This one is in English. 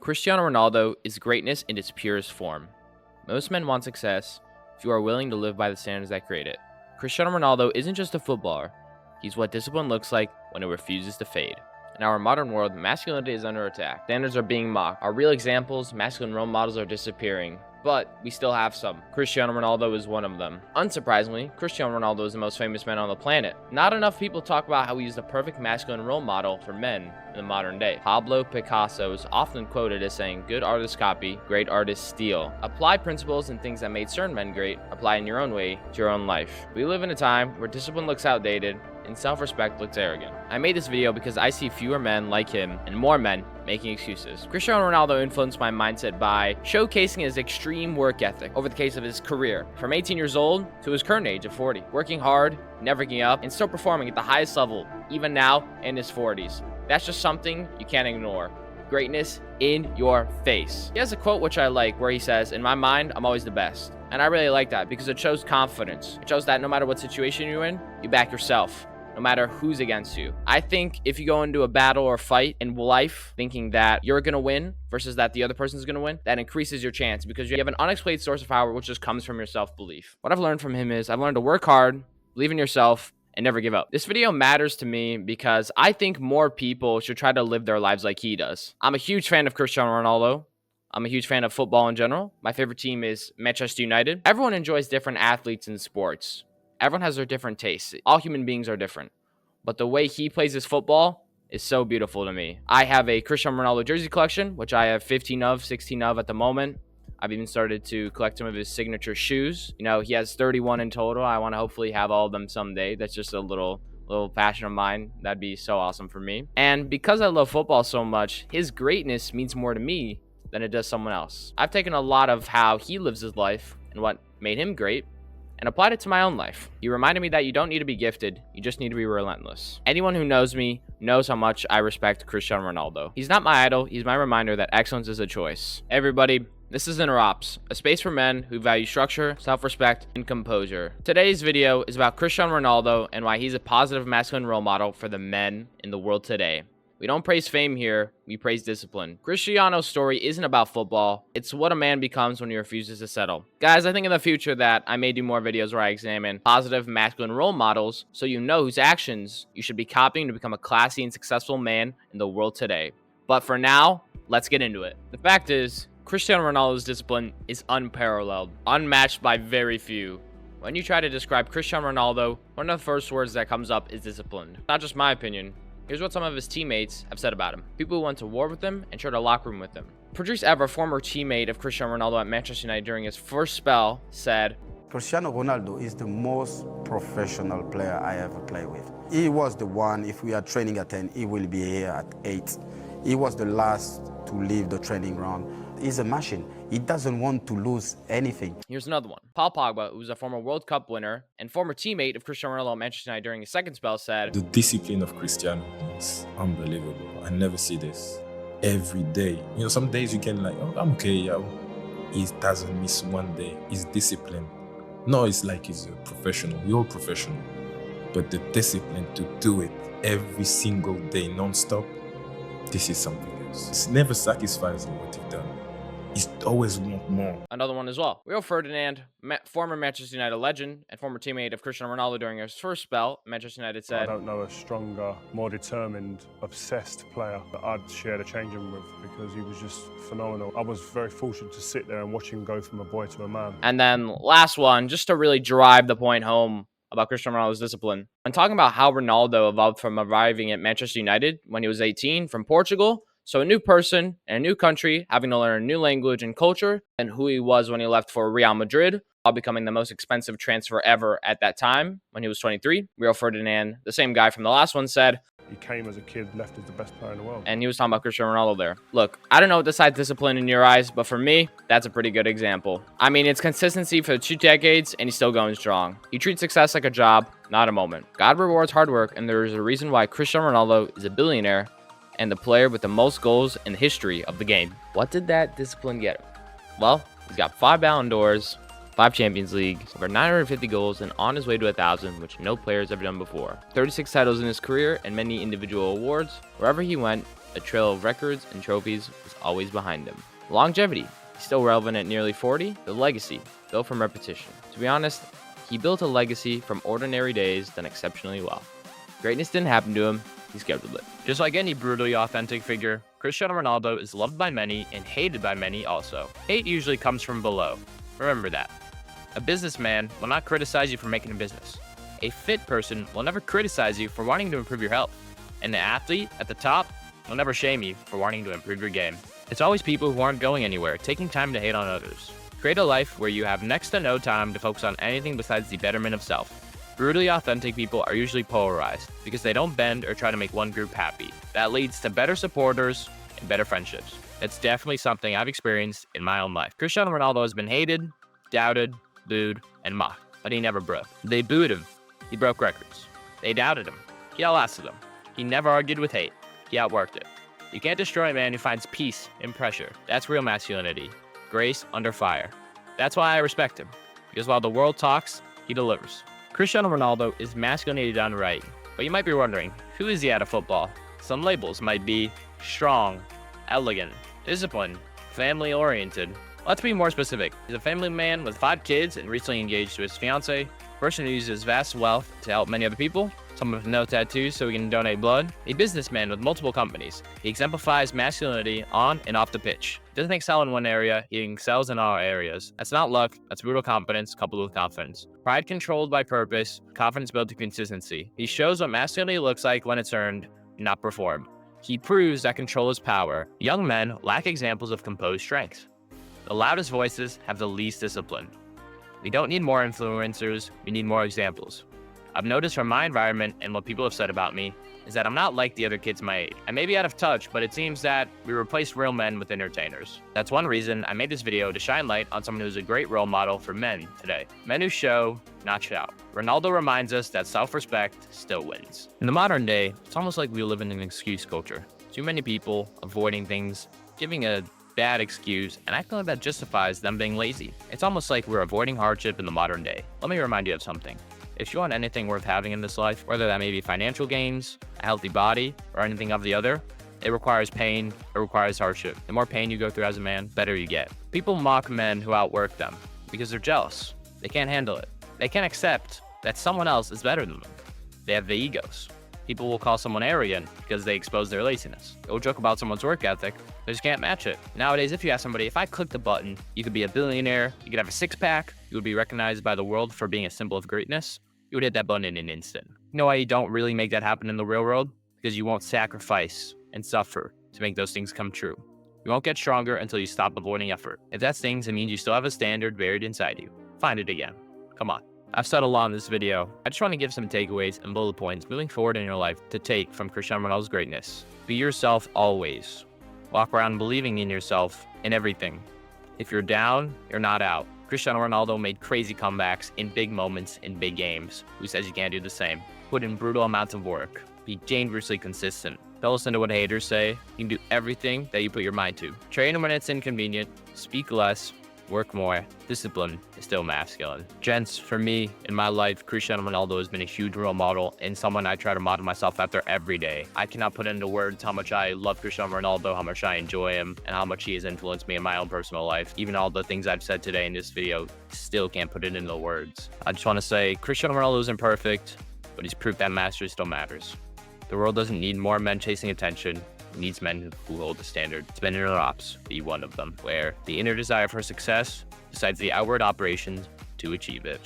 Cristiano Ronaldo is greatness in its purest form. Most men want success if you are willing to live by the standards that create it. Cristiano Ronaldo isn't just a footballer, he's what discipline looks like when it refuses to fade. In our modern world, masculinity is under attack. Standards are being mocked. Our real examples, masculine role models, are disappearing. But we still have some. Cristiano Ronaldo is one of them. Unsurprisingly, Cristiano Ronaldo is the most famous man on the planet. Not enough people talk about how he is the perfect masculine role model for men in the modern day. Pablo Picasso is often quoted as saying, "Good artists copy, great artists steal." Apply principles and things that made certain men great, apply in your own way to your own life. We live in a time where discipline looks outdated and self-respect looks arrogant. I made this video because I see fewer men like him and more men making excuses. Cristiano Ronaldo influenced my mindset by showcasing his extreme work ethic over the case of his career, from 18 years old to his current age of 40, working hard, never giving up, and still performing at the highest level, even now in his 40s. That's just something you can't ignore. Greatness in your face. He has a quote which I like where he says, "In my mind, I'm always the best." And I really like that because it shows confidence. It shows that no matter what situation you're in, you back yourself, no matter who's against you. I think if you go into a battle or fight in life thinking that you're going to win versus that the other person's going to win, that increases your chance because you have an unexplained source of power which just comes from your self-belief. What I've learned from him is I've learned to work hard, believe in yourself, and never give up. This video matters to me because I think more people should try to live their lives like he does. I'm a huge fan of Cristiano Ronaldo. I'm a huge fan of football in general. My favorite team is Manchester United. Everyone enjoys different athletes in sports. Everyone has their different tastes. All human beings are different. But the way he plays his football is so beautiful to me. I have a Cristiano Ronaldo jersey collection, which I have 15 of, 16 of at the moment. I've even started to collect some of his signature shoes. You know, he has 31 in total. I want to hopefully have all of them someday. That's just a little passion of mine. That'd be so awesome for me. And because I love football so much, his greatness means more to me than it does someone else. I've taken a lot of how he lives his life and what made him great and applied it to my own life. He reminded me that you don't need to be gifted, you just need to be relentless. Anyone who knows me knows how much I respect Cristiano Ronaldo. He's not my idol, he's my reminder that excellence is a choice. Everybody, this is Interops, a space for men who value structure, self-respect, and composure. Today's video is about Cristiano Ronaldo and why he's a positive masculine role model for the men in the world today. We don't praise fame here, we praise discipline. Cristiano's story isn't about football, it's what a man becomes when he refuses to settle. Guys, I think in the future that I may do more videos where I examine positive masculine role models so you know whose actions you should be copying to become a classy and successful man in the world today. But for now, let's get into it. The fact is, Cristiano Ronaldo's discipline is unparalleled, unmatched by very few. When you try to describe Cristiano Ronaldo, one of the first words that comes up is disciplined. Not just my opinion. Here's what some of his teammates have said about him. People who went to war with him and shared a locker room with him. Patrice Evra, former teammate of Cristiano Ronaldo at Manchester United during his first spell, said, Cristiano Ronaldo is the most professional player I ever played with. He was the one, if we are training at 10, he will be here at 8. He was the last to leave the training ground. He's a machine. He doesn't want to lose anything. Here's another one. Paul Pogba, who's a former World Cup winner and former teammate of Cristiano Ronaldo at Manchester United during his second spell, said, "The discipline of Cristiano is unbelievable. I never see this every day. You know, some days you can like, oh, I'm okay, yeah. He doesn't miss one day. He's disciplined. No, it's like he's a professional. We're all professional. But the discipline to do it every single day, non-stop, this is something else. It's never satisfies him what you've done. He always want more." Another one as well. Rio Ferdinand, former Manchester United legend and former teammate of Cristiano Ronaldo during his first spell at Manchester United, said, "I don't know a stronger, more determined, obsessed player that I'd share the changing room with because he was just phenomenal. I was very fortunate to sit there and watch him go from a boy to a man." And then last one, just to really drive the point home about Cristiano Ronaldo's discipline. I'm talking about how Ronaldo evolved from arriving at Manchester United when he was 18 from Portugal. So a new person in a new country, having to learn a new language and culture, and who he was when he left for Real Madrid, while becoming the most expensive transfer ever at that time when he was 23. Rio Ferdinand, the same guy from the last one, said, "He came as a kid, left as the best player in the world." And he was talking about Cristiano Ronaldo there. Look, I don't know what decides discipline in your eyes, but for me, that's a pretty good example. I mean, it's consistency for 2 decades, and he's still going strong. He treats success like a job, not a moment. God rewards hard work, and there is a reason why Cristiano Ronaldo is a billionaire and the player with the most goals in the history of the game. What did that discipline get him? Well, he's got 5 Ballon d'Ors, 5 Champions Leagues, over 950 goals, and on his way to 1,000, which no player has ever done before. 36 titles in his career and many individual awards. Wherever he went, A trail of records and trophies was always behind him. Longevity. He's still relevant at nearly 40. The legacy, built from repetition. To be honest, he built a legacy from ordinary days done exceptionally well. Greatness didn't happen to him, he scheduled it. Just like any brutally authentic figure, Cristiano Ronaldo is loved by many and hated by many also. Hate usually comes from below. Remember that. A businessman will not criticize you for making a business. A fit person will never criticize you for wanting to improve your health. And the athlete at the top will never shame you for wanting to improve your game. It's always people who aren't going anywhere, taking time to hate on others. Create a life where you have next to no time to focus on anything besides the betterment of self. Brutally authentic people are usually polarized because they don't bend or try to make one group happy. That leads to better supporters and better friendships. It's definitely something I've experienced in my own life. Cristiano Ronaldo has been hated, doubted, booed, and mocked, but he never broke. They booed him. He broke records. They doubted him. He outlasted them. He never argued with hate. He outworked it. You can't destroy a man who finds peace in pressure. That's real masculinity. Grace under fire. That's why I respect him, because while the world talks, he delivers. Cristiano Ronaldo is masculinity done right, but you might be wondering, who is he out of football? Some labels might be strong, elegant, disciplined, family-oriented. Let's be more specific. He's a family man with 5 kids and recently engaged to his fiancée, a person who uses his vast wealth to help many other people, someone with no tattoos so he can donate blood, a businessman with multiple companies. He exemplifies masculinity on and off the pitch. He doesn't excel in one area, he excels in all areas. That's not luck, that's brutal competence coupled with confidence. Pride controlled by purpose, confidence built to consistency. He shows what masculinity looks like when it's earned, not performed. He proves that control is power. Young men lack examples of composed strength. The loudest voices have the least discipline. We don't need more influencers, we need more examples. I've noticed from my environment and what people have said about me is that I'm not like the other kids my age. I may be out of touch, but it seems that we replace real men with entertainers. That's one reason I made this video to shine light on someone who's a great role model for men today. Men who show, not shout. Ronaldo reminds us that self-respect still wins. In the modern day, it's almost like we live in an excuse culture. Too many people avoiding things, giving a bad excuse, and acting like that justifies them being lazy. It's almost like we're avoiding hardship in the modern day. Let me remind you of something. If you want anything worth having in this life, whether that may be financial gains, a healthy body, or anything of the other, it requires pain, it requires hardship. The more pain you go through as a man, better you get. People mock men who outwork them because they're jealous. They can't handle it. They can't accept that someone else is better than them. They have the egos. People will call someone arrogant because they expose their laziness. They'll joke about someone's work ethic, they just can't match it. Nowadays, if you ask somebody, if I click the button, you could be a billionaire, you could have a 6-pack, you would be recognized by the world for being a symbol of greatness, you would hit that button in an instant. You know why you don't really make that happen in the real world? Because you won't sacrifice and suffer to make those things come true. You won't get stronger until you stop avoiding effort. If that stings, it means you still have a standard buried inside you. Find it again. Come on. I've said a lot in this video. I just want to give some takeaways and bullet points moving forward in your life to take from Cristiano Ronaldo's greatness. Be yourself always. Walk around believing in yourself in everything. If you're down, you're not out. Cristiano Ronaldo made crazy comebacks in big moments in big games. Who says you can't do the same? Put in brutal amounts of work. Be dangerously consistent. Don't listen to what haters say. You can do everything that you put your mind to. Train when it's inconvenient. Speak less. Work more. Discipline is still masculine. Gents, for me, in my life, Cristiano Ronaldo has been a huge role model and someone I try to model myself after every day. I cannot put into words how much I love Cristiano Ronaldo, how much I enjoy him, and how much he has influenced me in my own personal life. Even all the things I've said today in this video, still can't put it into words. I just want to say, Cristiano Ronaldo isn't perfect, but he's proof that mastery still matters. The world doesn't need more men chasing attention. It needs men who hold the standard. It's been in our ops, be one of them, where the inner desire for success decides the outward operations to achieve it.